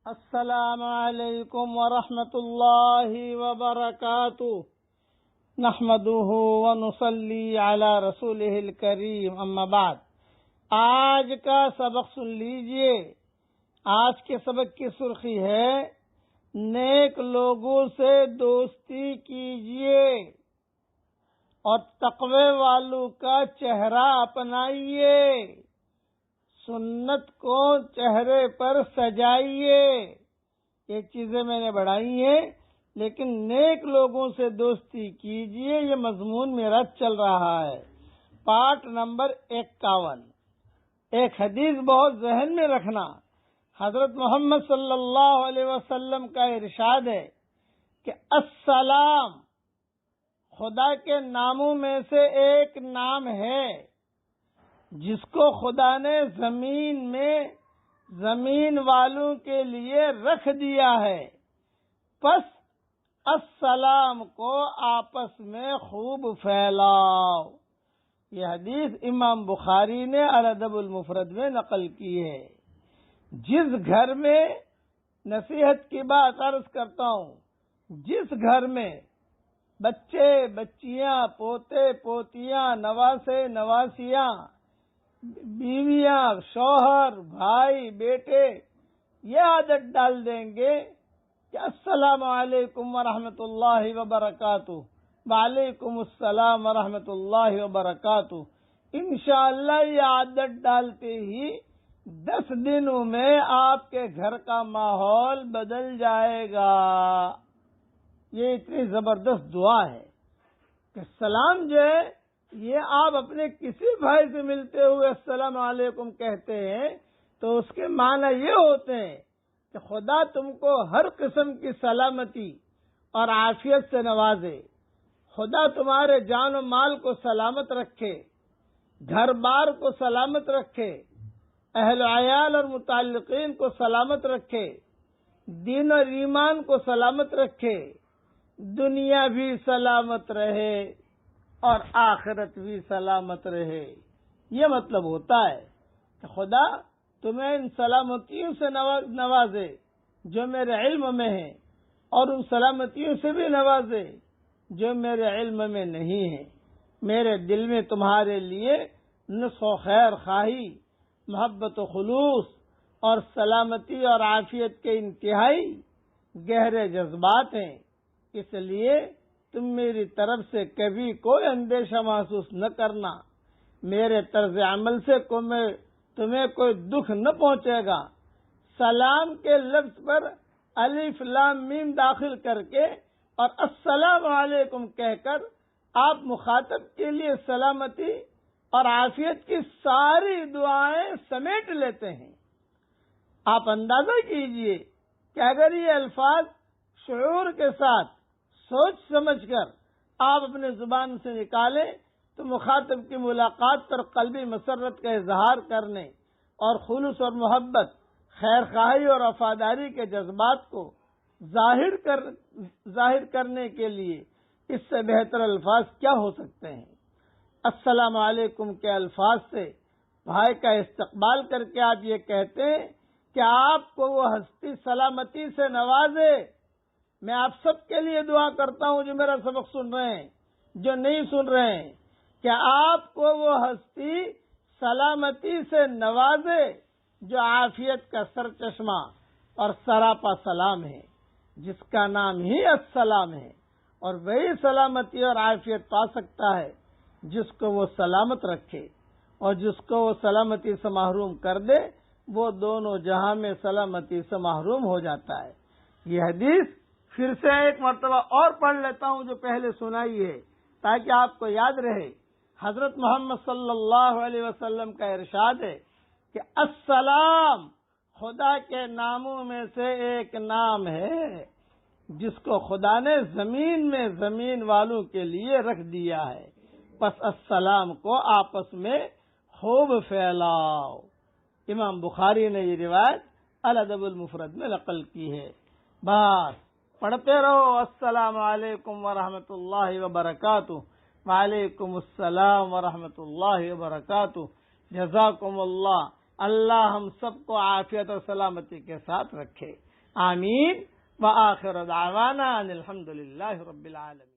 السلام علیکم ورحمۃ اللہ وبرکاتہ نحمده ونصلی علی رسولہ الکریم اما بعد۔ آج کا سبق سن لیجئے۔ آج کے سبق کی سرخی ہے نیک لوگوں سے دوستی کیجئے اور تقوی والوں کا چہرہ اپنائیے، سنت کو چہرے پر سجائیے۔ یہ چیزیں میں نے بڑھائی ہیں، لیکن نیک لوگوں سے دوستی کیجئے، یہ مضمون میرا چل رہا ہے۔ Part number 51۔ ایک حدیث بہت ذہن میں رکھنا، حضرت محمد صلی اللہ علیہ وسلم کا ارشاد ہے کہ السلام خدا کے ناموں میں سے ایک نام ہے جس کو خدا نے زمین میں زمین والوں کے لیے رکھ دیا ہے، پس السلام کو آپس میں خوب پھیلاؤ۔ یہ حدیث امام بخاری نے الادب المفرد میں نقل کی ہے۔ جس گھر میں نصیحت کی بات عرض کرتا ہوں، جس گھر میں بچے بچیاں پوتے پوتیاں نواسے نواسیاں بیویاں شوہر بھائی بیٹے یہ عادت ڈال دیں گے کہ السلام علیکم ورحمۃ اللہ وبرکاتہ، وعلیکم السلام ورحمۃ اللہ وبرکاتہ، انشاءاللہ یہ عادت ڈالتے ہی 10 دنوں میں آپ کے گھر کا ماحول بدل جائے گا۔ یہ اتنی زبردست دعا ہے کہ سلام جو ہے یہ آپ اپنے کسی بھائی سے ملتے ہوئے السلام علیکم کہتے ہیں تو اس کے معنی یہ ہوتے ہیں کہ خدا تم کو ہر قسم کی سلامتی اور عافیت سے نوازے، خدا تمہارے جان و مال کو سلامت رکھے، گھر بار کو سلامت رکھے، اہل و عیال اور متعلقین کو سلامت رکھے، دین اور ایمان کو سلامت رکھے، دنیا بھی سلامت رہے اور آخرت بھی سلامت رہے۔ یہ مطلب ہوتا ہے کہ خدا تمہیں ان سلامتیوں سے نوازے جو میرے علم میں ہیں، اور ان سلامتیوں سے بھی نوازے جو میرے علم میں نہیں ہیں۔ میرے دل میں تمہارے لیے نصح و خیر خواہی، محبت و خلوص اور سلامتی اور عافیت کے انتہائی گہرے جذبات ہیں، اس لیے تم میری طرف سے کبھی کوئی اندیشہ محسوس نہ کرنا، میرے طرز عمل سے تمہیں کوئی دکھ نہ پہنچے گا۔ سلام کے لفظ پر الف لام میم داخل کر کے اور السلام علیکم کہہ کر آپ مخاطب کے لیے سلامتی اور عافیت کی ساری دعائیں سمیٹ لیتے ہیں۔ آپ اندازہ کیجئے کہ اگر یہ الفاظ شعور کے ساتھ سوچ سمجھ کر آپ اپنے زبان سے نکالیں تو مخاطب کی ملاقات پر قلبی مسرت کا اظہار کرنے اور خلوص اور محبت، خیر خواہی اور وفاداری کے جذبات کو ظاہر کرنے کے لیے اس سے بہتر الفاظ کیا ہو سکتے ہیں۔ السلام علیکم کے الفاظ سے بھائی کا استقبال کر کے آپ یہ کہتے ہیں کہ آپ کو وہ ہستی سلامتی سے نوازے۔ میں آپ سب کے لیے دعا کرتا ہوں جو میرا سبق سن رہے ہیں، جو نہیں سن رہے ہیں، کہ آپ کو وہ ہستی سلامتی سے نوازے جو عافیت کا سر چشمہ اور سراپا سلام ہے، جس کا نام ہی السلام ہے، اور وہی سلامتی اور عافیت پا سکتا ہے جس کو وہ سلامت رکھے، اور جس کو وہ سلامتی سے محروم کر دے وہ دونوں جہاں میں سلامتی سے محروم ہو جاتا ہے۔ یہ حدیث پھر سے ایک مرتبہ اور پڑھ لیتا ہوں جو پہلے سنائی ہے تاکہ آپ کو یاد رہے۔ حضرت محمد صلی اللہ علیہ وسلم کا ارشاد ہے کہ السلام خدا کے ناموں میں سے ایک نام ہے جس کو خدا نے زمین میں زمین والوں کے لیے رکھ دیا ہے، پس السلام کو آپس میں خوب پھیلاؤ۔ امام بخاری نے یہ روایت الادب المفرد میں نقل کی ہے۔ بس پڑھتے رہو السلام علیکم ورحمۃ اللہ وبرکاتہ، وعلیکم السلام ورحمۃ اللہ وبرکاتہ، جزاکم اللہ۔ اللہ ہم سب کو عافیت اور سلامتی کے ساتھ رکھے۔ آمین وآخر دعوانا ان الحمد للہ رب العالمین.